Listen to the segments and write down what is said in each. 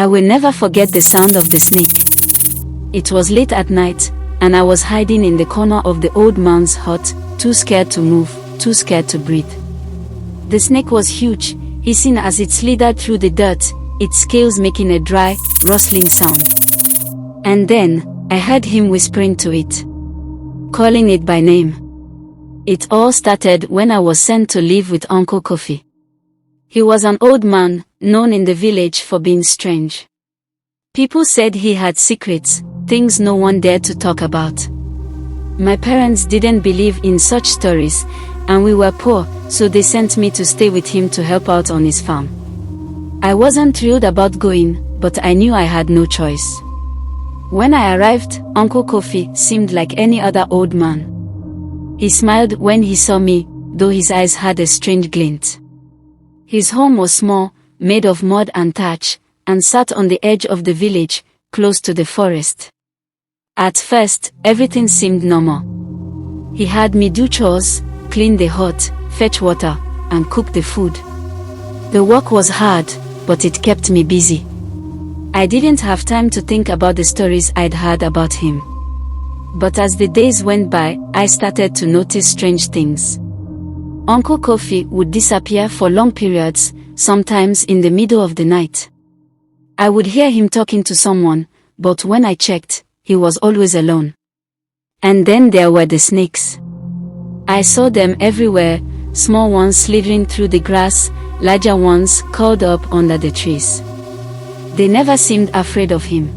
I will never forget the sound of the snake. It was late at night, and I was hiding in the corner of the old man's hut, too scared to move, too scared to breathe. The snake was huge, hissing as it slithered through the dirt, its scales making a dry, rustling sound. And then, I heard him whispering to it, calling it by name. It all started when I was sent to live with Uncle Kofi. He was an old man, known in the village for being strange. People said he had secrets, things no one dared to talk about. My parents didn't believe in such stories, and we were poor, so they sent me to stay with him to help out on his farm. I wasn't thrilled about going, but I knew I had no choice. When I arrived, Uncle Kofi seemed like any other old man. He smiled when he saw me, though his eyes had a strange glint. His home was small, made of mud and thatch, and sat on the edge of the village, close to the forest. At first, everything seemed normal. He had me do chores, clean the hut, fetch water, and cook the food. The work was hard, but it kept me busy. I didn't have time to think about the stories I'd heard about him. But as the days went by, I started to notice strange things. Uncle Kofi would disappear for long periods, sometimes in the middle of the night. I would hear him talking to someone, but when I checked, he was always alone. And then there were the snakes. I saw them everywhere, small ones slithering through the grass, larger ones curled up under the trees. They never seemed afraid of him.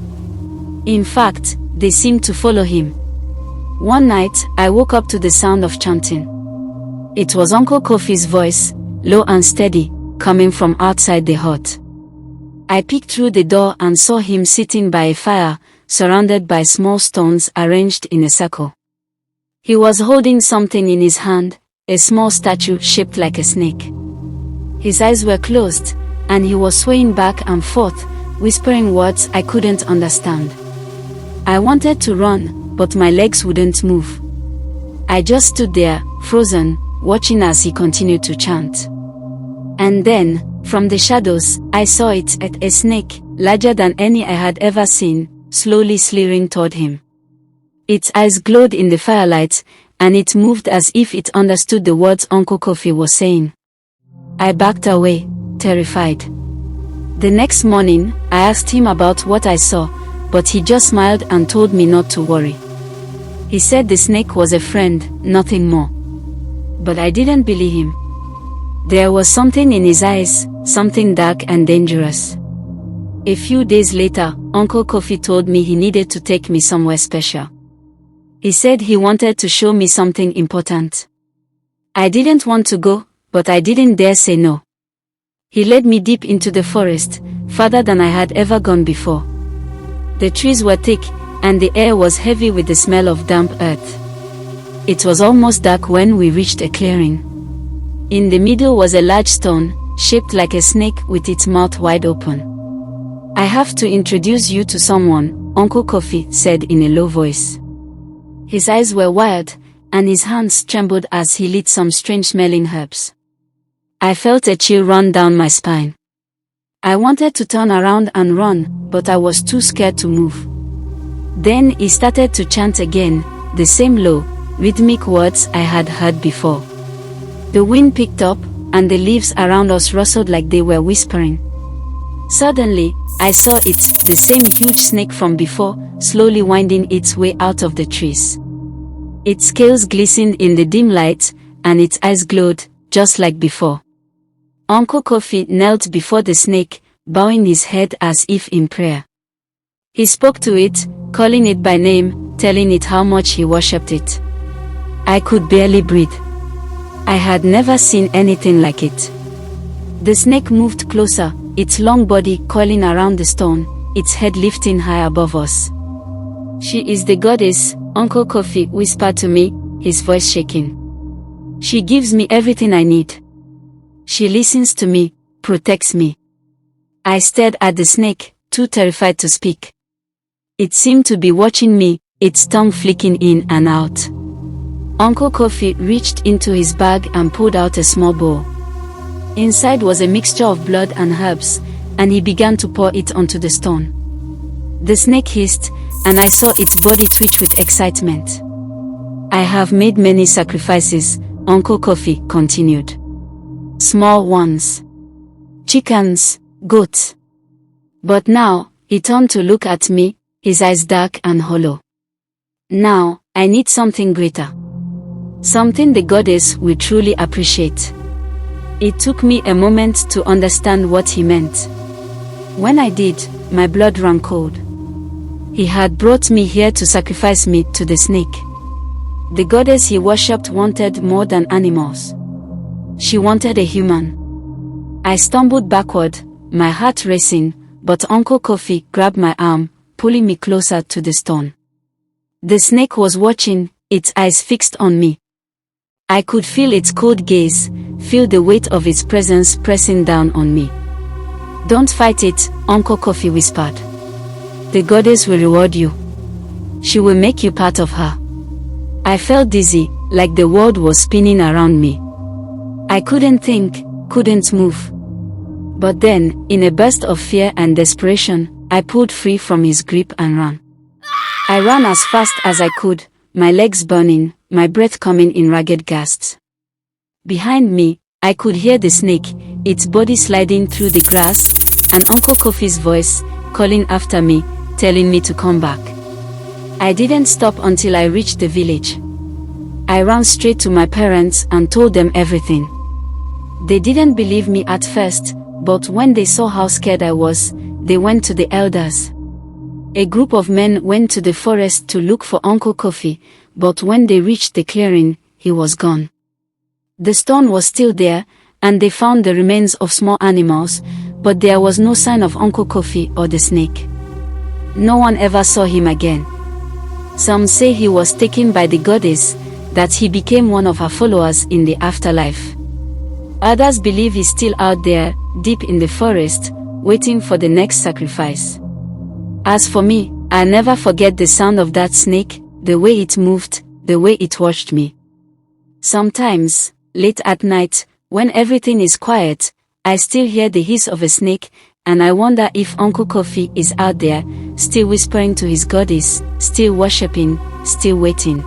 In fact, they seemed to follow him. One night, I woke up to the sound of chanting. It was Uncle Kofi's voice, low and steady, coming from outside the hut. I peeked through the door and saw him sitting by a fire, surrounded by small stones arranged in a circle. He was holding something in his hand, a small statue shaped like a snake. His eyes were closed, and he was swaying back and forth, whispering words I couldn't understand. I wanted to run, but my legs wouldn't move. I just stood there, frozen, watching as he continued to chant. And then, from the shadows, I saw it, a snake, larger than any I had ever seen, slowly slithering toward him. Its eyes glowed in the firelight, and it moved as if it understood the words Uncle Kofi was saying. I backed away, terrified. The next morning, I asked him about what I saw, but he just smiled and told me not to worry. He said the snake was a friend, nothing more. But I didn't believe him. There was something in his eyes, something dark and dangerous. A few days later, Uncle Kofi told me he needed to take me somewhere special. He said he wanted to show me something important. I didn't want to go, but I didn't dare say no. He led me deep into the forest, farther than I had ever gone before. The trees were thick, and the air was heavy with the smell of damp earth. It was almost dark when we reached a clearing. In the middle was a large stone, shaped like a snake with its mouth wide open. I have to introduce you to someone, Uncle Kofi said in a low voice. His eyes were wild, and his hands trembled as he lit some strange-smelling herbs. I felt a chill run down my spine. I wanted to turn around and run, but I was too scared to move. Then he started to chant again, the same low, rhythmic words I had heard before. The wind picked up, and the leaves around us rustled like they were whispering. Suddenly, I saw it, the same huge snake from before, slowly winding its way out of the trees. Its scales glistened in the dim light, and its eyes glowed, just like before. Uncle Kofi knelt before the snake, bowing his head as if in prayer. He spoke to it, calling it by name, telling it how much he worshipped it. I could barely breathe. I had never seen anything like it. The snake moved closer, its long body coiling around the stone, its head lifting high above us. She is the goddess, Uncle Kofi whispered to me, his voice shaking. She gives me everything I need. She listens to me, protects me. I stared at the snake, too terrified to speak. It seemed to be watching me, its tongue flicking in and out. Uncle Kofi reached into his bag and pulled out a small bowl. Inside was a mixture of blood and herbs, and he began to pour it onto the stone. The snake hissed, and I saw its body twitch with excitement. I have made many sacrifices, Uncle Kofi continued. Small ones. Chickens, goats. But now, he turned to look at me, his eyes dark and hollow. Now, I need something greater. Something the goddess will truly appreciate. It took me a moment to understand what he meant. When I did, my blood ran cold. He had brought me here to sacrifice me to the snake. The goddess he worshipped wanted more than animals. She wanted a human. I stumbled backward, my heart racing, but Uncle Kofi grabbed my arm, pulling me closer to the stone. The snake was watching, its eyes fixed on me. I could feel its cold gaze, feel the weight of its presence pressing down on me. Don't fight it, Uncle Kofi whispered. The goddess will reward you. She will make you part of her. I felt dizzy, like the world was spinning around me. I couldn't think, couldn't move. But then, in a burst of fear and desperation, I pulled free from his grip and ran. I ran as fast as I could, my legs burning, my breath coming in ragged gasps. Behind me, I could hear the snake, its body sliding through the grass, and Uncle Kofi's voice, calling after me, telling me to come back. I didn't stop until I reached the village. I ran straight to my parents and told them everything. They didn't believe me at first, but when they saw how scared I was, they went to the elders. A group of men went to the forest to look for Uncle Kofi, but when they reached the clearing, he was gone. The stone was still there, and they found the remains of small animals, but there was no sign of Uncle Kofi or the snake. No one ever saw him again. Some say he was taken by the goddess, that he became one of her followers in the afterlife. Others believe he's still out there, deep in the forest, waiting for the next sacrifice. As for me, I'll never forget the sound of that snake, the way it moved, the way it watched me. Sometimes, late at night, when everything is quiet, I still hear the hiss of a snake, and I wonder if Uncle Kofi is out there, still whispering to his goddess, still worshipping, still waiting.